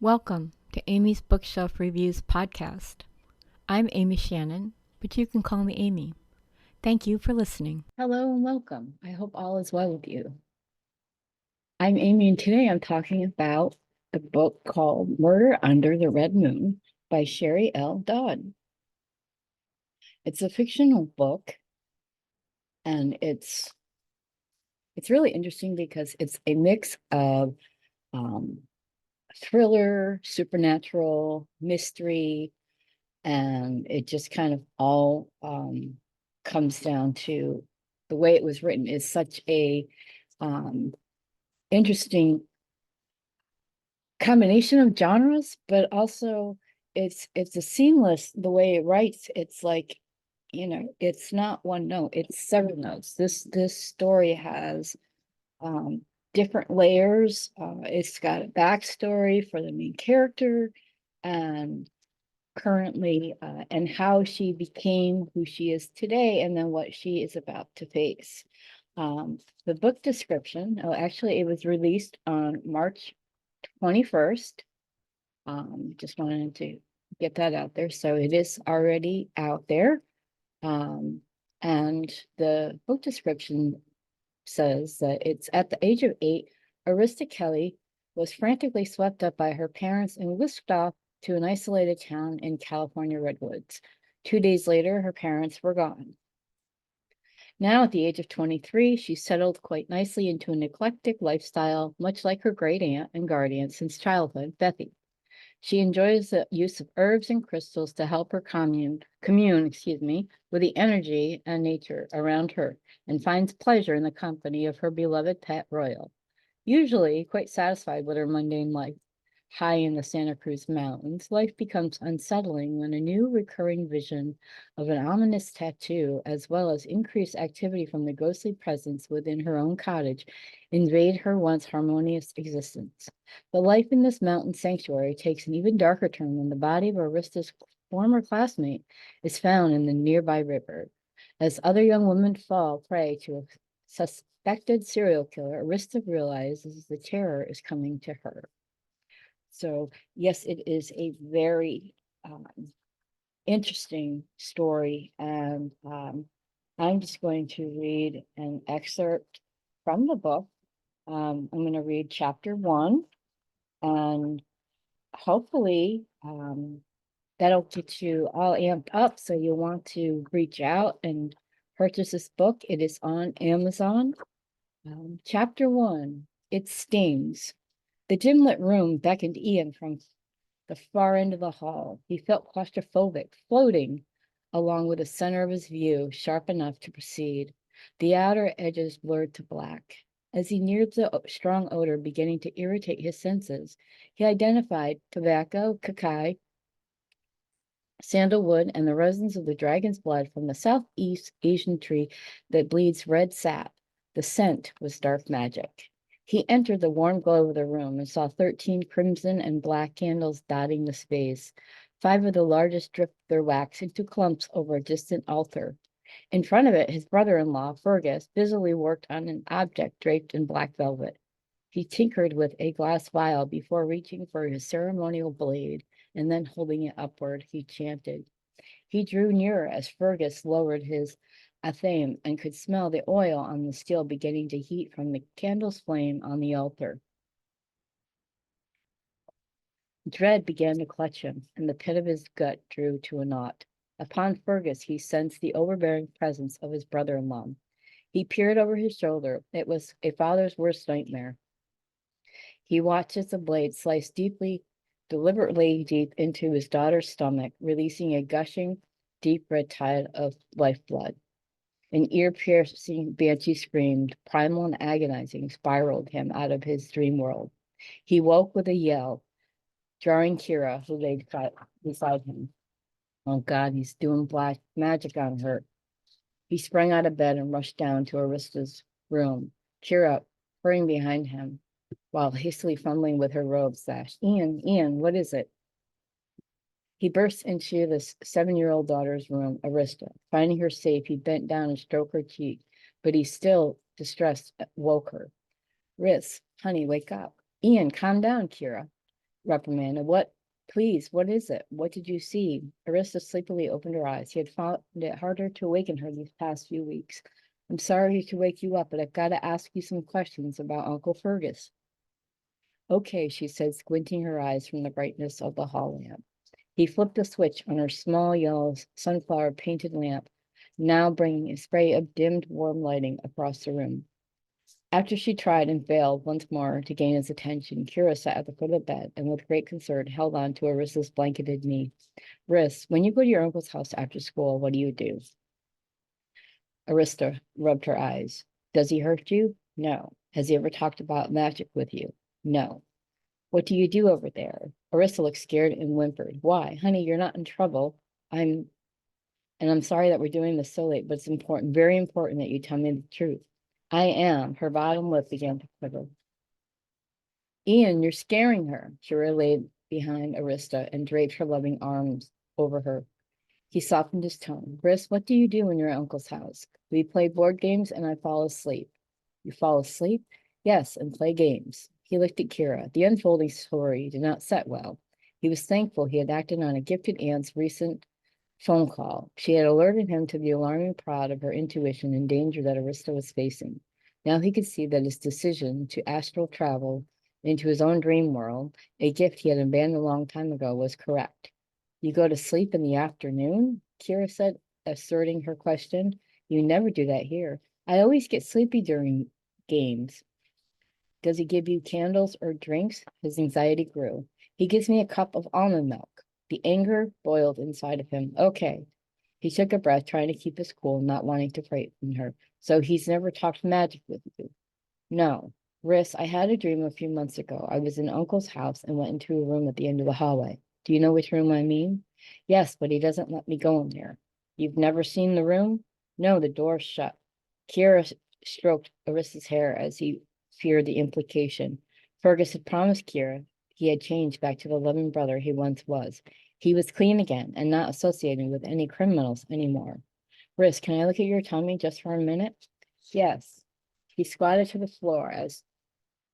Welcome to Amy's Bookshelf Reviews podcast. I'm Amy Shannon, but you can call me Amy. Thank you for listening. Hello and welcome. I hope all is well with you. I'm Amy, and today I'm talking about the book called Murder Under the Red Moon by Sherri L. Dodd. It's a fictional book, and it's really interesting because it's a mix of thriller, supernatural, mystery, and it just kind of all comes down to the way it was written is such a interesting combination of genres, but also it's a seamless the way it writes. It's like, it's not one note, it's several notes. This story has different layers. It's got a backstory for the main character and currently and how she became who she is today, and then what she is about to face. The book description, actually, it was released on March 21st. Just wanted to get that out there. So it is already out there. And the book description says that it's at the age of 8, Arista Kelly was frantically swept up by her parents and whisked off to an isolated town in California redwoods. 2 days later, her parents were gone. Now, at the age of 23, she settled quite nicely into an eclectic lifestyle, much like her great aunt and guardian since childhood, Bethy. She enjoys the use of herbs and crystals to help her commune with the energy and nature around her, and finds pleasure in the company of her beloved pet Royal. Usually quite satisfied with her mundane life, high in the Santa Cruz Mountains, life becomes unsettling when a new recurring vision of an ominous tattoo, as well as increased activity from the ghostly presence within her own cottage, invade her once harmonious existence. But life in this mountain sanctuary takes an even darker turn when the body of Arista's former classmate is found in the nearby river. As other young women fall prey to a suspected serial killer, Arista realizes the terror is coming to her. So, yes, it is a very interesting story, and I'm just going to read an excerpt from the book. I'm going to read chapter 1, and hopefully that'll get you all amped up so you'll want to reach out and purchase this book. It is on Amazon. Chapter 1, It Stings. The dim-lit room beckoned Ian from the far end of the hall. He felt claustrophobic, floating along with the center of his view, sharp enough to proceed, the outer edges blurred to black. As he neared the strong odor beginning to irritate his senses, he identified tobacco, cacao, sandalwood, and the resins of the dragon's blood from the Southeast Asian tree that bleeds red sap. The scent was dark magic. He entered the warm glow of the room and saw 13 crimson and black candles dotting the space. 5 of the largest dripped their wax into clumps over a distant altar. In front of it, his brother-in-law, Fergus, busily worked on an object draped in black velvet. He tinkered with a glass vial before reaching for his ceremonial blade, and then holding it upward, he chanted. He drew nearer as Fergus lowered his athame and could smell the oil on the steel beginning to heat from the candle's flame on the altar. Dread began to clutch him, and the pit of his gut drew to a knot. Upon Fergus, he sensed the overbearing presence of his brother-in-law. He peered over his shoulder. It was a father's worst nightmare. He watched as the blade sliced deliberately deep into his daughter's stomach, releasing a gushing, deep red tide of lifeblood. An ear-piercing banshee scream, primal and agonizing, spiraled him out of his dream world. He woke with a yell, jarring Kira, who lay beside him. Oh God, he's doing black magic on her. He sprang out of bed and rushed down to Arista's room. Kira, hurrying behind him, while hastily fumbling with her robe sash. Ian, what is it? He burst into this 7-year-old daughter's room, Arista. Finding her safe, he bent down and stroked her cheek, but he still, distressed, woke her. Riz, honey, wake up. Ian, calm down, Kira. reprimanded. What, please, what is it? What did you see? Arista sleepily opened her eyes. He had found it harder to awaken her these past few weeks. I'm sorry to wake you up, but I've got to ask you some questions about Uncle Fergus. Okay, she said, squinting her eyes from the brightness of the hall lamp. He flipped a switch on her small yellow sunflower painted lamp, now bringing a spray of dimmed warm lighting across the room. After she tried and failed once more to gain his attention, Kira sat at the foot of the bed and with great concern held on to Arissa's blanketed knee. Riss, when you go to your uncle's house after school, what do you do? Arista rubbed her eyes. Does he hurt you? No. Has he ever talked about magic with you? No. What do you do over there? Arista looked scared and whimpered. Why? Honey, you're not in trouble. I'm sorry that we're doing this so late, but it's important, very important that you tell me the truth. I am. Her bottom lip began to quiver. Ian, you're scaring her. Kira laid behind Arista and draped her loving arms over her. He softened his tone. Riss, what do you do in your uncle's house? We play board games and I fall asleep. You fall asleep? Yes, and play games. He looked at Kira. The unfolding story did not set well. He was thankful he had acted on a gifted aunt's recent phone call. She had alerted him to the alarming prod of her intuition and danger that Arista was facing. Now he could see that his decision to astral travel into his own dream world, a gift he had abandoned a long time ago, was correct. You go to sleep in the afternoon? Kira said, asserting her question. You never do that here. I always get sleepy during games. Does he give you candles or drinks? His anxiety grew. He gives me a cup of almond milk. The anger boiled inside of him. Okay. He took a breath, trying to keep his cool, not wanting to frighten her. So he's never talked magic with you? No. Riss, I had a dream a few months ago. I was in Uncle's house and went into a room at the end of the hallway. Do you know which room I mean? Yes, but he doesn't let me go in there. You've never seen the room? No, the door's shut. Kira stroked Arissa's hair as he feared the implication. Fergus had promised Kira he had changed back to the loving brother he once was. He was clean again and not associated with any criminals anymore. Riss, can I look at your tummy just for a minute? Yes. He squatted to the floor as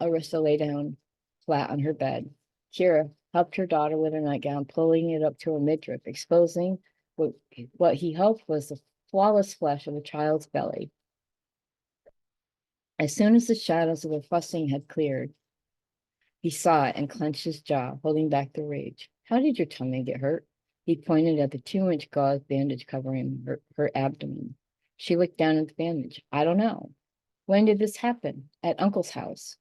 Arista lay down flat on her bed. Kira helped her daughter with her nightgown, pulling it up to her midriff, exposing what he hoped was the flawless flesh of a child's belly. As soon as the shadows of the fussing had cleared, he saw it and clenched his jaw, holding back the rage. How did your tummy get hurt? He pointed at the 2-inch gauze bandage covering her abdomen. She looked down at the bandage. I don't know. When did this happen? At Uncle's house.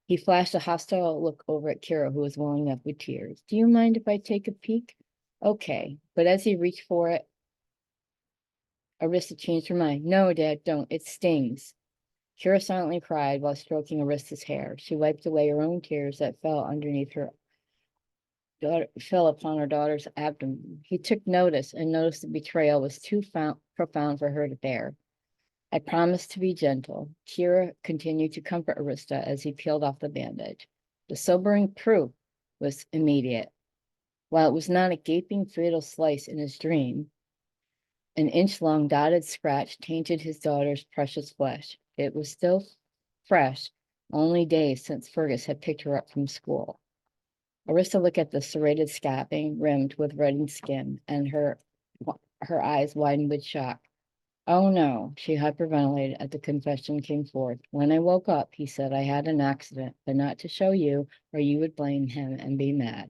He flashed a hostile look over at Kira, who was welling up with tears. Do you mind if I take a peek? Okay. But as he reached for it, Arista changed her mind. No, Dad, don't. It stings. Kira silently cried while stroking Arista's hair. She wiped away her own tears that fell underneath her daughter, fell upon her daughter's abdomen. He took notice and noticed the betrayal was too profound for her to bear. I promised to be gentle. Kira continued to comfort Arista as he peeled off the bandage. The sobering proof was immediate. While it was not a gaping fatal slice in his dream, an inch-long dotted scratch tainted his daughter's precious flesh. It was still fresh, only days since Fergus had picked her up from school. Arista looked at the serrated scabbing rimmed with reddened skin, and her eyes widened with shock. Oh no, she hyperventilated as the confession came forth. When I woke up, he said I had an accident, but not to show you, or you would blame him and be mad.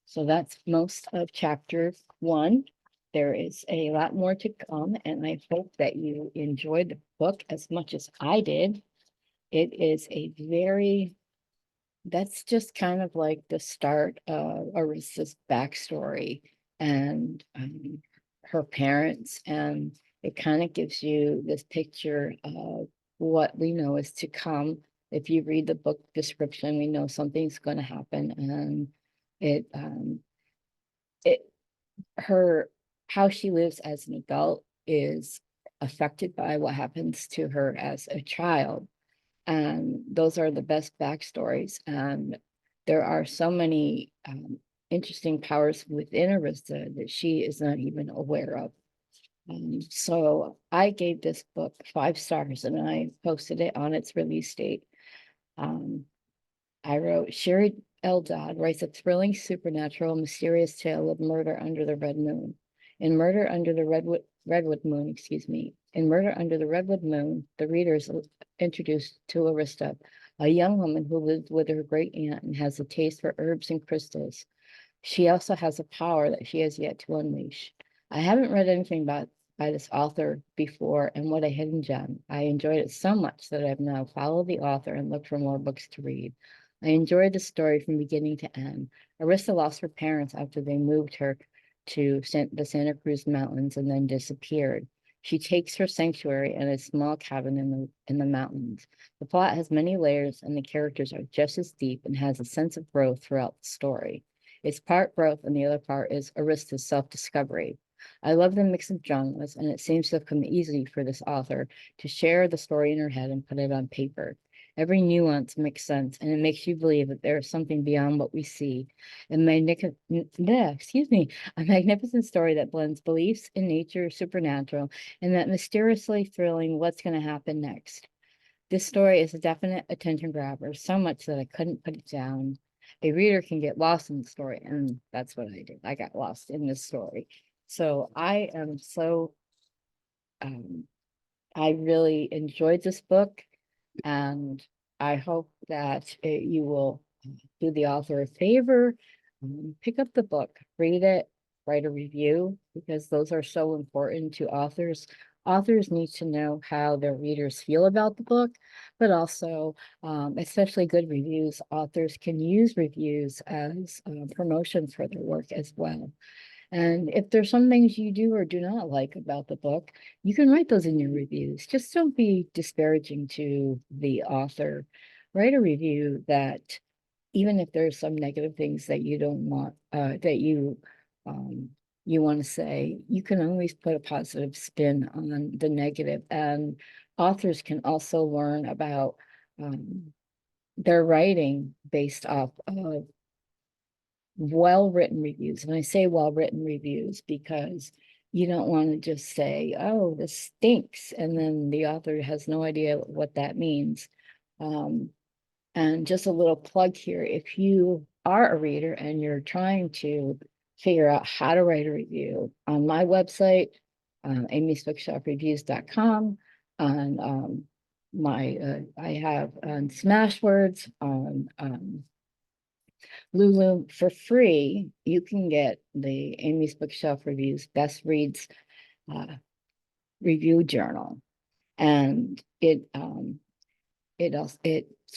So that's most of chapter 1. There is a lot more to come, and I hope that you enjoyed the book as much as I did. It is that's just kind of like the start of Arissa's backstory and her parents, and it kind of gives you this picture of what we know is to come. If you read the book description, we know something's going to happen, and it how she lives as an adult is affected by what happens to her as a child. And those are the best backstories. And there are so many interesting powers within Arista that she is not even aware of. So I gave this book 5 stars and I posted it on its release date. I wrote, Sherri L. Dodd writes a thrilling, supernatural, mysterious tale of murder under the red moon. In Murder Under the Redwood Moon, In Murder Under the Redwood Moon, the reader is introduced to Arista, a young woman who lives with her great aunt and has a taste for herbs and crystals. She also has a power that she has yet to unleash. I haven't read anything by this author before, and what a hidden gem. I enjoyed it so much that I've now followed the author and looked for more books to read. I enjoyed the story from beginning to end. Arista lost her parents after they moved her to the Santa Cruz Mountains and then disappeared. She takes her sanctuary in a small cabin in the mountains. The plot has many layers, and the characters are just as deep and has a sense of growth throughout the story. It's part growth, and the other part is Arista's self-discovery. I love the mix of genres, and it seems to have come easy for this author to share the story in her head and put it on paper. Every nuance makes sense, and it makes you believe that there is something beyond what we see. A magnificent story that blends beliefs in nature, supernatural, and that mysteriously thrilling what's going to happen next. This story is a definite attention grabber, so much that I couldn't put it down. A reader can get lost in the story, and that's what I did. I got lost in this story. So I really enjoyed this book, and I hope that you will do the author a favor, pick up the book, read it, write a review, because those are so important to authors. Authors need to know how their readers feel about the book, but also, especially good reviews, authors can use reviews as promotion for their work as well. And if there's some things you do or do not like about the book, you can write those in your reviews. Just don't be disparaging to the author. Write a review that, even if there's some negative things that you don't want, you want to say, you can always put a positive spin on the negative. And authors can also learn about their writing based off of well-written reviews. And I say well-written reviews because you don't want to just say, oh, this stinks, and then the author has no idea what that means. And just a little plug here, if you are a reader and you're trying to figure out how to write a review, on my website, amysbookshelfreviews.com, on I have on Smashwords, on Lulu, for free, you can get the Amy's Bookshelf Reviews Best Reads review journal, and it's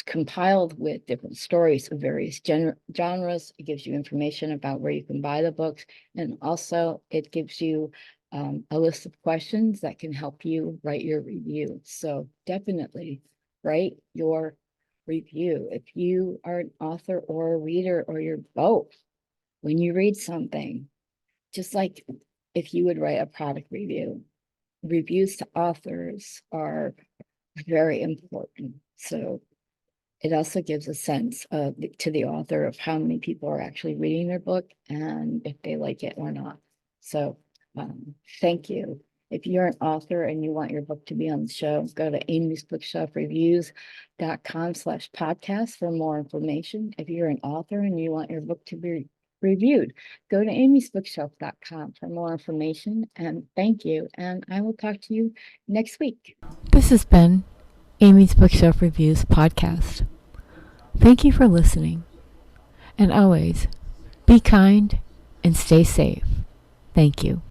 compiled with different stories of various genres. It gives you information about where you can buy the books, and also it gives you a list of questions that can help you write your review. So definitely write your review. If you are an author or a reader, or you're both, when you read something, just like if you would write a product review, reviews to authors are very important. So it also gives a sense to the author of how many people are actually reading their book and if they like it or not. So thank you. If you're an author and you want your book to be on the show, go to amysbookshelfreviews.com/podcast for more information. If you're an author and you want your book to be reviewed, go to amysbookshelf.com for more information. And thank you. And I will talk to you next week. This has been Amy's Bookshelf Reviews podcast. Thank you for listening. And always, be kind and stay safe. Thank you.